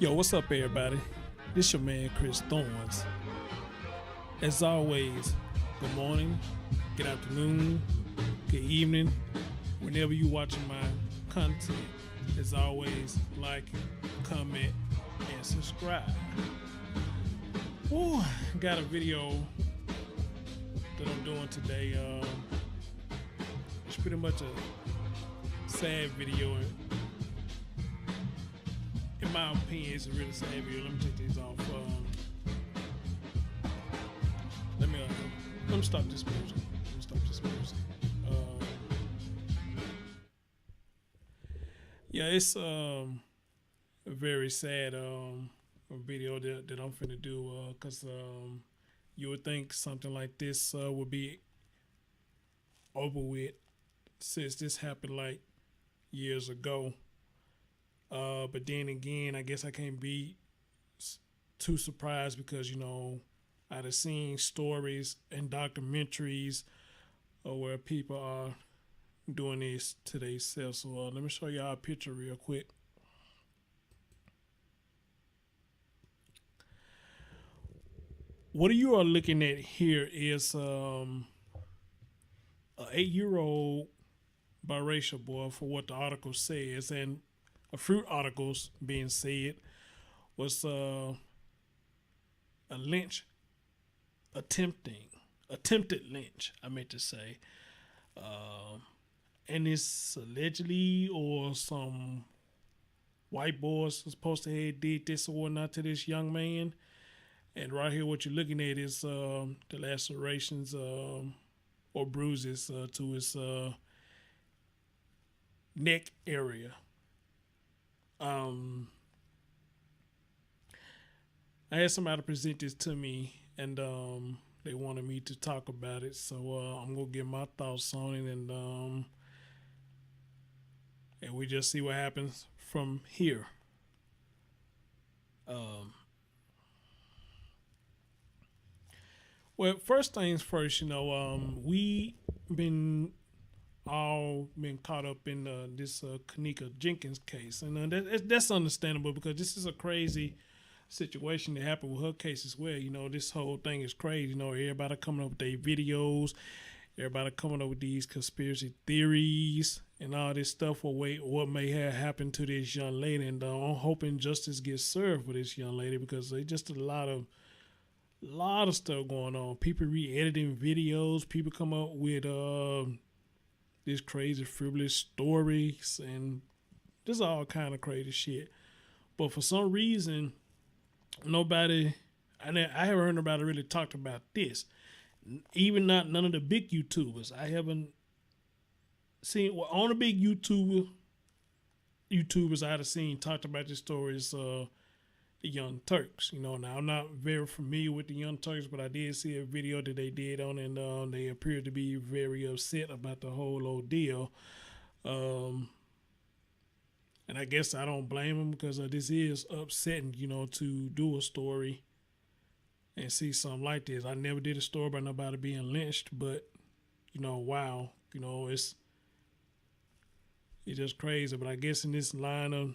Yo, what's up, everybody? This your man Chris Thorns. As always, good morning, good afternoon, good evening, whenever you watching my content. As always, like, comment, and subscribe. Ooh, got a video that I'm doing today. It's pretty much a sad video. In my opinion, it's a really sad video. Let me take these off. Let me stop this music. Yeah, it's a very sad video that I'm finna do because you would think something like this would be over with since this happened like years ago. But then again, I guess I can't be too surprised because, you know, I've seen stories and documentaries where people are doing this to themselves. So let me show y'all a picture real quick. What you are looking at here is an 8-year-old biracial boy, for what the article says, and a few articles being said was a lynch attempted lynch, I meant to say, and it's allegedly or some white boys supposed to have did this or whatnot to this young man. And right here, what you're looking at is the lacerations or bruises to his neck area. I had somebody present this to me, and they wanted me to talk about it. So I'm gonna give my thoughts on it, and we just see what happens from here. Well, first things first, you know, we been all been caught up in this Kanika Jenkins case, and that's understandable because this is a crazy situation that happened with her case as well. You know, this whole thing is crazy. You know, everybody coming up with their videos, everybody coming up with these conspiracy theories and all this stuff. What may have happened to this young lady, and I'm hoping justice gets served for this young lady because there's just a lot of stuff going on. People re-editing videos. People come up with this crazy frivolous stories and just all kind of crazy shit. But for some reason, nobody, I haven't heard nobody really talk about this. Even none of the big YouTubers. I haven't seen, well, on the big YouTubers I have seen talked about this story is the Young Turks. You know, now I'm not very familiar with the Young Turks, but I did see a video that they did on, and they appeared to be very upset about the whole ordeal. And I guess I don't blame them because this is upsetting, you know, to do a story and see something like this. I never did a story about nobody being lynched, but, you know, wow, you know, it's just crazy. But I guess in this line of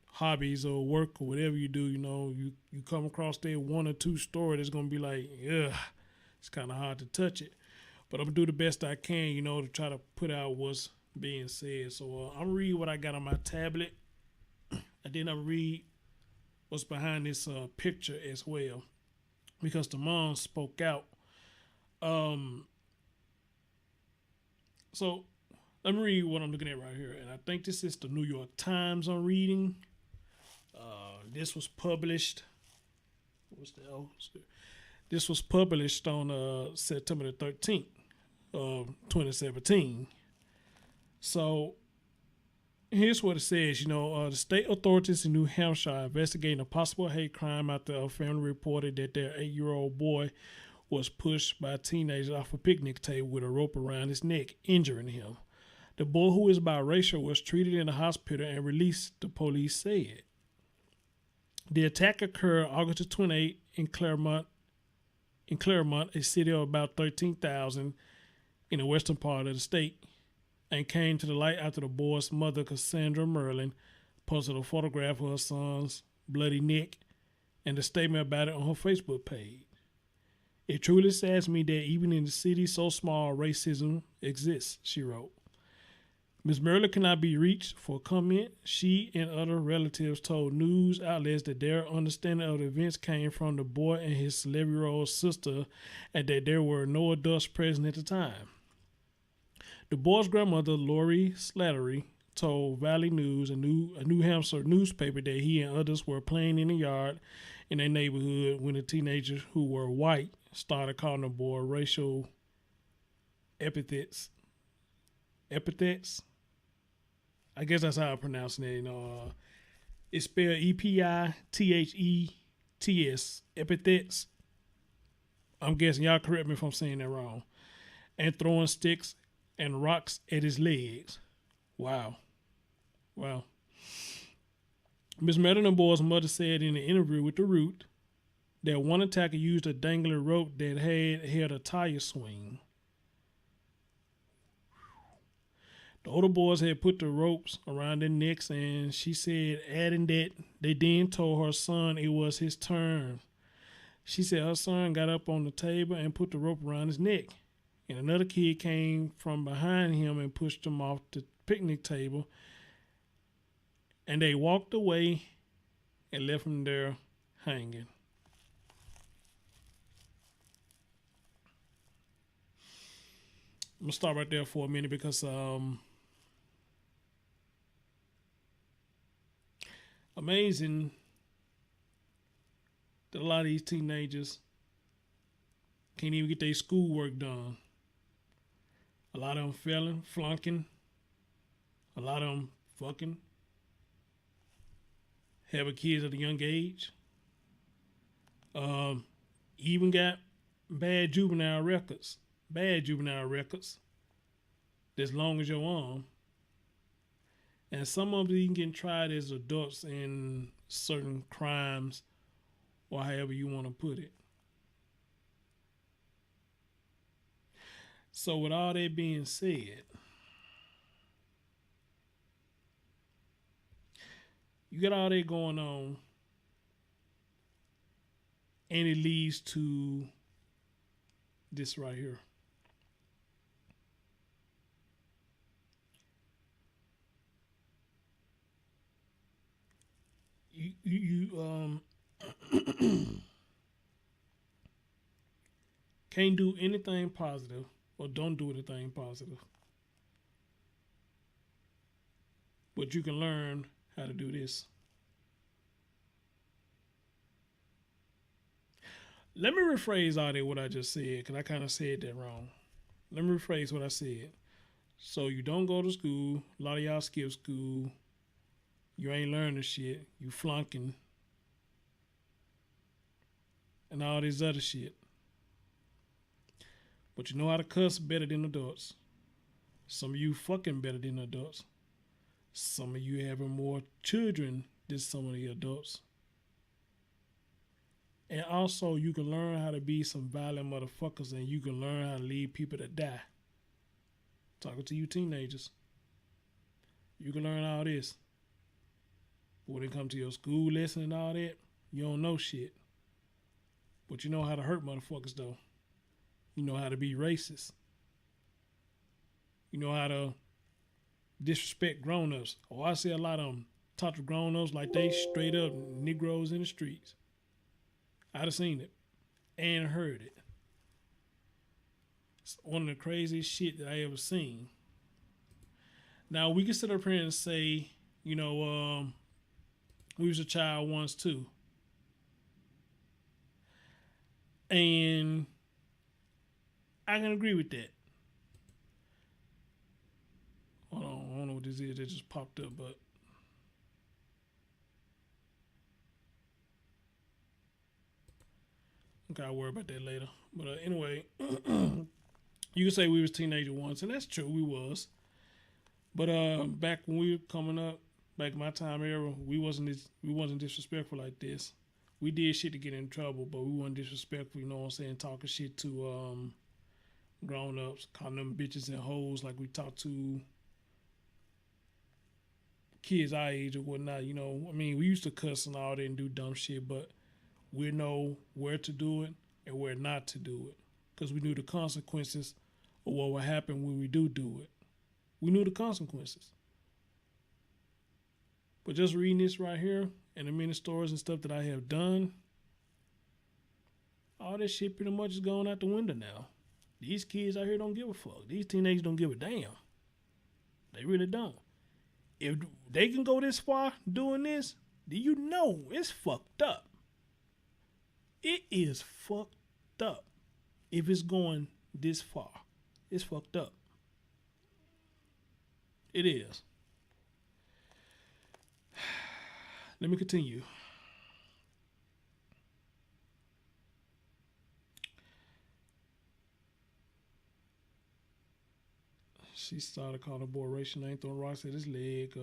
hobbies or work or whatever you do, you know, you come across that one or two story that's gonna be like, ugh, it's kind of hard to touch it. But I'm gonna do the best I can, you know, to try to put out what's being said. So I'm gonna read what I got on my tablet, and then I'll read what's behind this picture as well, because the mom spoke out. So let me read what I'm looking at right here, and I think this is the New York Times I'm reading. This was published. This was published on September the 13th of 2017. So here's what it says. You know, the state authorities in New Hampshire are investigating a possible hate crime after a family reported that their 8-year-old boy was pushed by a teenager off a picnic table with a rope around his neck, injuring him. The boy, who is biracial, was treated in a hospital and released, the police said. The attack occurred August 28th in Claremont, a city of about 13,000 in the western part of the state, and came to the light after the boy's mother, Cassandra Merlin, posted a photograph of her son's bloody neck and a statement about it on her Facebook page. It truly saddens me that even in a city so small, racism exists, she wrote. Ms. Merlin cannot be reached for comment. She and other relatives told news outlets that their understanding of the events came from the boy and his 11-year-old sister and that there were no adults present at the time. The boy's grandmother, Lori Slattery, told Valley News, a New Hampshire newspaper, that he and others were playing in the yard in their neighborhood when the teenagers who were white started calling the boy racial epithets. Epithets? I guess that's how I pronounce it. It's spelled Epithets. Epithets. I'm guessing y'all correct me if I'm saying that wrong. And throwing sticks and rocks at his legs. Wow. Ms. Merlin Boy's mother said in an interview with The Root that one attacker used a dangling rope that had a tire swing. The older boys had put the ropes around their necks, and she said, adding that they then told her son it was his turn. She said her son got up on the table and put the rope around his neck, and another kid came from behind him and pushed him off the picnic table, and they walked away and left him there hanging. I'm going to stop right there for a minute because amazing that a lot of these teenagers can't even get their schoolwork done. A lot of them failing, flunking. A lot of them fucking. Having kids at a young age. Even got bad juvenile records. That's long as your arm. And some of them even getting tried as adults in certain crimes or however you want to put it. So with all that being said, you got all that going on, and it leads to this right here. You can't do anything positive or don't do anything positive, but you can learn how to do this. Let me rephrase all that what I just said, because I kind of said that wrong. Let me rephrase what I said. So you don't go to school. A lot of y'all skip school. You ain't learning shit. You flunking. And all this other shit. But you know how to cuss better than adults. Some of you fucking better than adults. Some of you having more children than some of the adults. And also, you can learn how to be some violent motherfuckers, and you can learn how to lead people to die. Talking to you teenagers. You can learn all this. But when it comes to your school lesson and all that, you don't know shit. But you know how to hurt motherfuckers, though. You know how to be racist. You know how to disrespect grown-ups. Oh, I see a lot of them talk to grown-ups like they straight up Negroes in the streets. I'd have seen it and heard it. It's one of the craziest shit that I ever seen. Now, we can sit up here and say, we was a child once too. And I can agree with that. Hold on, I don't know what this is that just popped up, but okay, I'll worry about that later. But anyway, you can say we was teenagers once, and that's true, we was. But back when we were coming up, Back in my time era, we wasn't disrespectful like this. We did shit to get in trouble, but we wasn't disrespectful. You know what I'm saying? Talking shit to grown ups, calling them bitches and hoes like we talk to kids our age or whatnot. You know, I mean, we used to cuss and all that and do dumb shit, but we know where to do it and where not to do it because we knew the consequences of what would happen when we do it. We knew the consequences. But just reading this right here and the many stories and stuff that I have done, all this shit pretty much is going out the window now. These kids out here don't give a fuck. These teenagers don't give a damn. They really don't. If they can go this far doing this, do you know it's fucked up? It is fucked up. If it's going this far, it's fucked up. It is. Let me continue. She started calling the boy racial name, throwing rocks at his leg.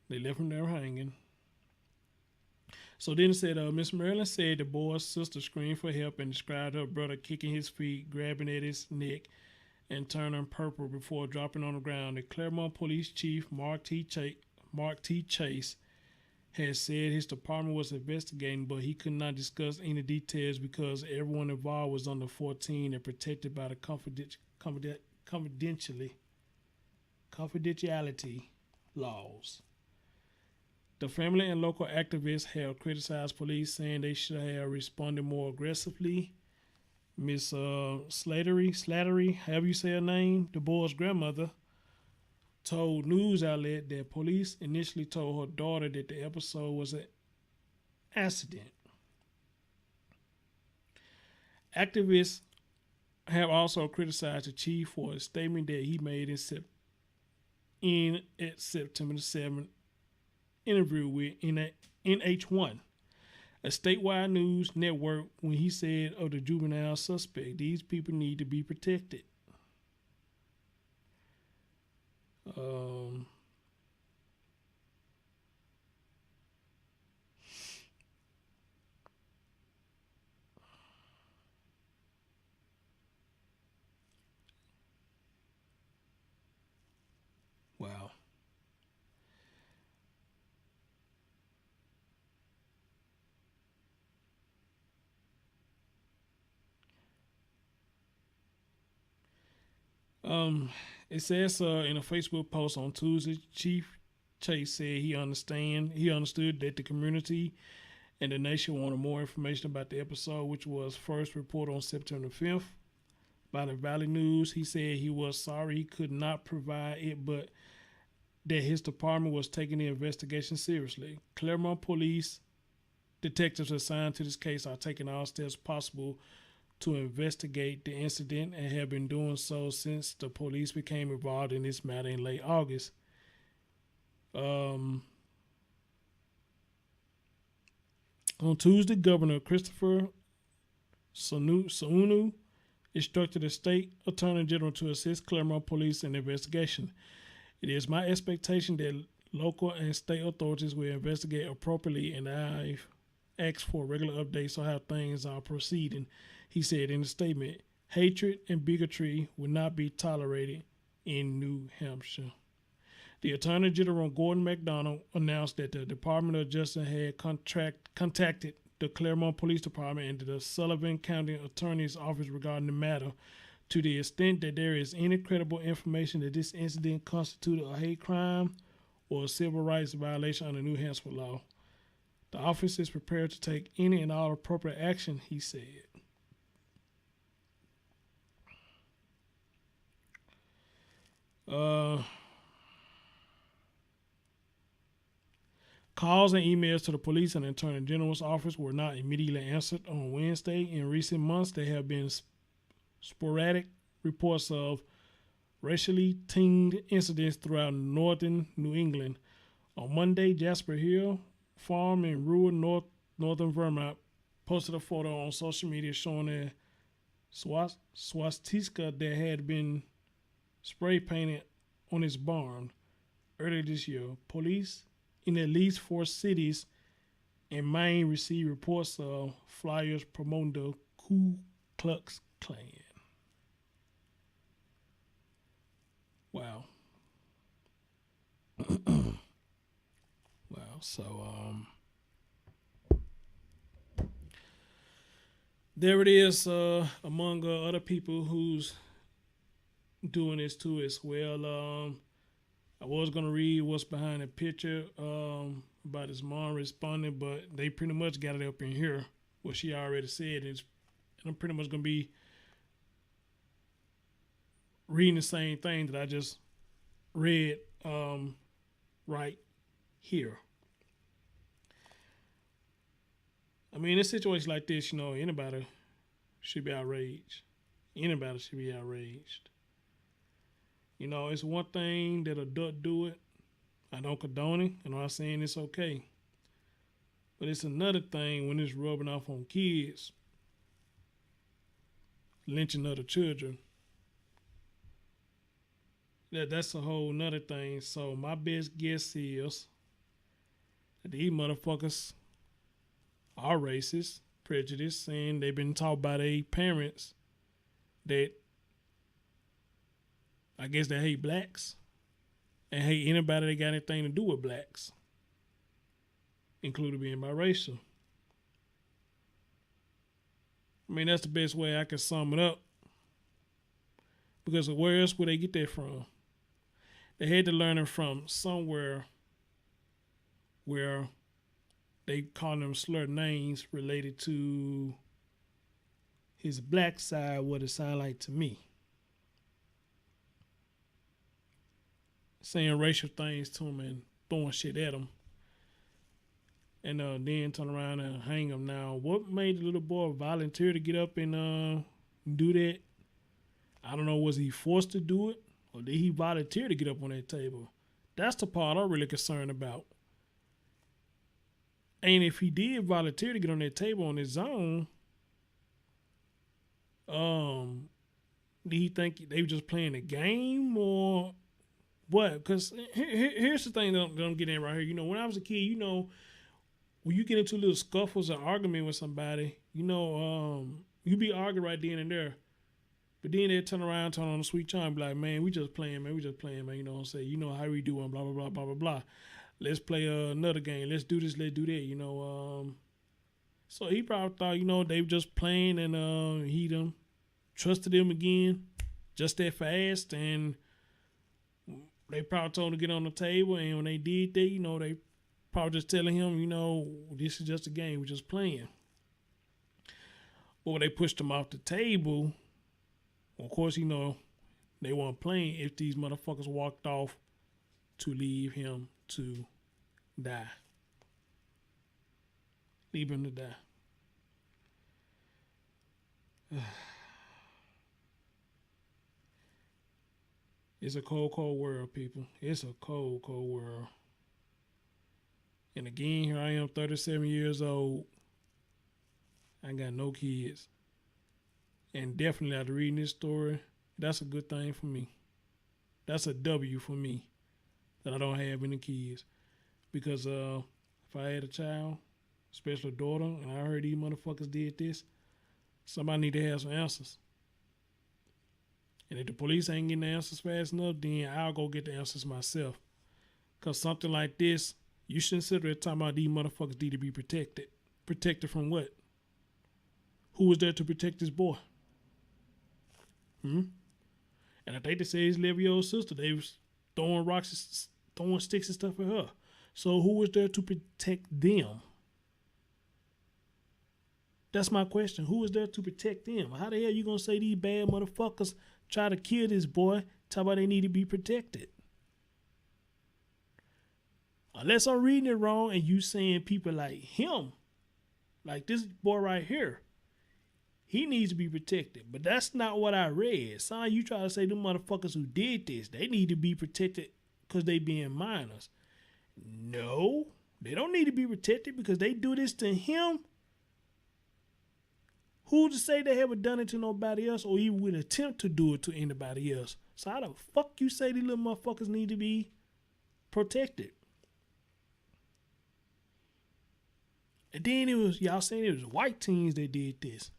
They left him there hanging. So then it said, Miss Maryland said the boy's sister screamed for help and described her brother kicking his feet, grabbing at his neck, and turning purple before dropping on the ground. The Claremont Police Chief, Mark T. Chase, had said his department was investigating, but he could not discuss any details because everyone involved was under 14 and protected by the confidentiality laws. The family and local activists have criticized police, saying they should have responded more aggressively. Miss Slattery, however you say her name, the boy's grandmother, told news outlet that police initially told her daughter that the episode was an accident. Activists have also criticized the chief for a statement that he made at September the 7th interview with NH1, a statewide news network, when he said of the juvenile suspect, these people need to be protected. Wow. It says in a Facebook post on Tuesday, Chief Chase said he understood that the community and the nation wanted more information about the episode, which was first reported on September 5th by the Valley News. He said he was sorry he could not provide it, but that his department was taking the investigation seriously. Claremont police detectives assigned to this case are taking all steps possible to investigate the incident and have been doing so since the police became involved in this matter in late August. On Tuesday, Governor Christopher Sununu instructed the state attorney general to assist Claremont police in the investigation. It is my expectation that local and state authorities will investigate appropriately, and I've asked for regular updates on how things are proceeding, he said in a statement. Hatred and bigotry will not be tolerated in New Hampshire. The Attorney General Gordon McDonald announced that the Department of Justice had contacted the Claremont Police Department and the Sullivan County Attorney's Office regarding the matter, to the extent that there is any credible information that this incident constituted a hate crime or a civil rights violation under New Hampshire law. The office is prepared to take any and all appropriate action, he said. Calls and emails to the police and Attorney General's office were not immediately answered on Wednesday. In recent months, there have been sporadic reports of racially tinged incidents throughout northern New England. On Monday, Jasper Hill Farm in rural northern Vermont posted a photo on social media showing a swastika that had been spray painted on his barn earlier this year. Police in at least 4 cities in Maine received reports of flyers promoting the Ku Klux Klan. Wow. Wow. So there it is, among other people who's doing this too as well. I was gonna read what's behind the picture about his mom responding, but they pretty much got it up in here. What she already said is, and I'm pretty much gonna be reading the same thing that I just read right here. I mean, in a situation like this, anybody should be outraged. Anybody should be outraged. It's one thing that adult do it. I don't condone it. I'm not saying it's okay. But it's another thing when it's rubbing off on kids, lynching other children. That's a whole nother thing. So my best guess is that these motherfuckers are racist, prejudiced, and they've been taught by their parents that I guess they hate blacks and hate anybody that got anything to do with blacks, including being biracial. I mean, that's the best way I can sum it up. Because where else would they get that from? They had to learn it from somewhere where they call them slur names related to his black side, what it sounded like to me. Saying racial things to him and throwing shit at him. And then turn around and hang him. Now, what made the little boy volunteer to get up and do that? I don't know, was he forced to do it? Or did he volunteer to get up on that table? That's the part I'm really concerned about. And if he did volunteer to get on that table on his own, did he think they were just playing a game or what? Because here's the thing that I'm getting at right here. When I was a kid, when you get into little scuffles or argument with somebody, you be arguing right then and there. But then they turn around, turn on the sweet chime, and be like, man, we just playing, man. You know what I'm saying? You know how we doing, blah, blah, blah, blah, blah, blah. Let's play another game. Let's do this, let's do that, So he probably thought, they were just playing and he done trusted him again just that fast. And they probably told him to get on the table. And when they did that, they probably just telling him, this is just a game. We're just playing. But when they pushed him off the table, of course, they weren't playing if these motherfuckers walked off to leave him to die. Leave him to die. It's a cold, cold world, people. It's a cold, cold world. And again, here I am, 37 years old. I ain't got no kids. And definitely after reading this story, that's a good thing for me. That's a W for me that I don't have any kids. Because if I had a child, especially a daughter, and I heard these motherfuckers did this, somebody need to have some answers. And if the police ain't getting the answers fast enough, then I'll go get the answers myself. Because something like this, you shouldn't sit there talking about these motherfuckers need to be protected. Protected from what? Who was there to protect this boy? And I think they said his 11-year-old sister, they was throwing rocks, throwing sticks and stuff at her. So who was there to protect them? That's my question. Who was there to protect them? How the hell you gonna say these bad motherfuckers try to kill this boy, talk about they need to be protected? Unless I'm reading it wrong and you saying people like him, like this boy right here, he needs to be protected. But that's not what I read. Son, you try to say them motherfuckers who did this, they need to be protected because they being minors. No, they don't need to be protected because they do this to him. Who to say they haven't done it to nobody else or even would attempt to do it to anybody else? So how the fuck you say these little motherfuckers need to be protected? And then it was y'all saying it was white teens that did this.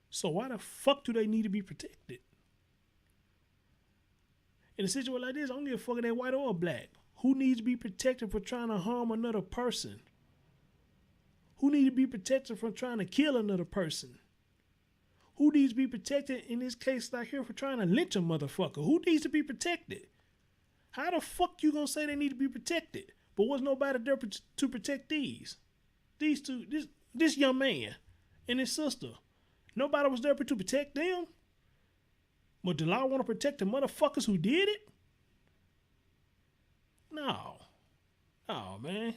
So why the fuck do they need to be protected? In a situation like this, I don't give a fuck if they're white or black. Who needs to be protected for trying to harm another person? Who needs to be protected from trying to kill another person? Who needs to be protected in this case like here for trying to lynch a motherfucker? Who needs to be protected? How the fuck you gonna say they need to be protected? But was nobody there to protect these two, this young man and his sister? Nobody was there to protect them? But the law want to protect the motherfuckers who did it? No, man.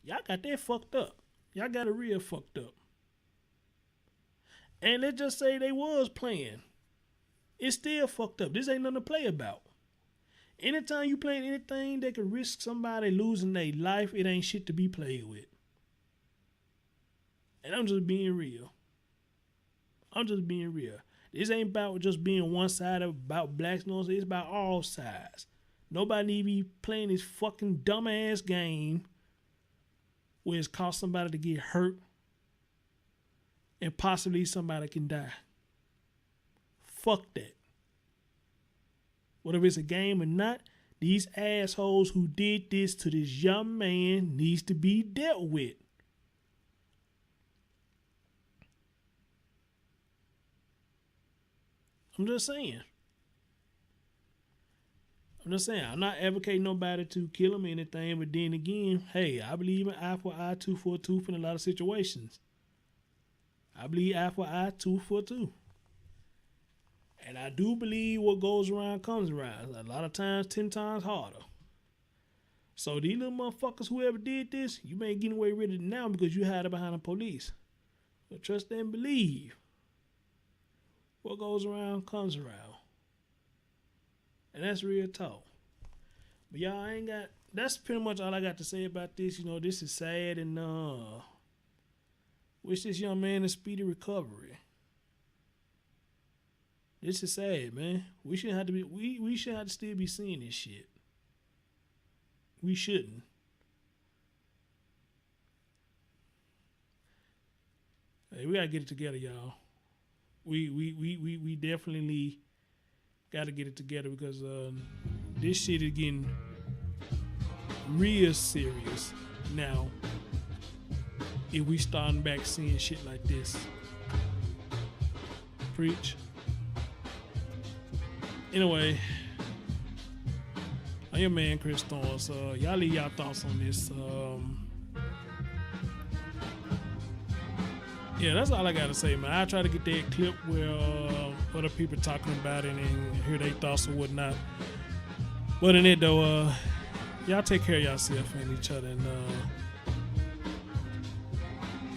Y'all got that fucked up. Y'all got it real fucked up. And let's just say they was playing. It's still fucked up. This ain't nothing to play about. Anytime you playing anything that could risk somebody losing their life, it ain't shit to be played with. And I'm just being real. This ain't about just being one side about blacks. No, it's about all sides. Nobody need to be playing this fucking dumbass game where it's caused somebody to get hurt and possibly somebody can die. Fuck that. Whether it's a game or not, these assholes who did this to this young man needs to be dealt with. I'm just saying. I'm not advocating nobody to kill him or anything, but then again, hey, I believe in eye for eye, tooth for a tooth in a lot of situations. I believe eye for eye, tooth for a tooth. And I do believe what goes around comes around. A lot of times, 10 times harder. So these little motherfuckers, whoever did this, you may get away with it now because you hide behind the police. But trust and believe. What goes around comes around. And that's real talk. But y'all that's pretty much all I got to say about this. You know, this is sad and wish this young man a speedy recovery. This is sad, man. We shouldn't have to be we shouldn't have to still be seeing this shit. We shouldn't. Hey, we gotta get it together, y'all. We definitely gotta get it together because this shit is getting real serious now. If we starting back seeing shit like this. Preach. Anyway, I'm your man Chris Thorns. Y'all leave y'all thoughts on this. Yeah, that's all I gotta say, man. I try to get that clip where other people talking about it and hear their thoughts or whatnot. But in it though, y'all take care of yourself and each other, and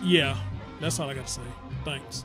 yeah, that's all I gotta say. Thanks.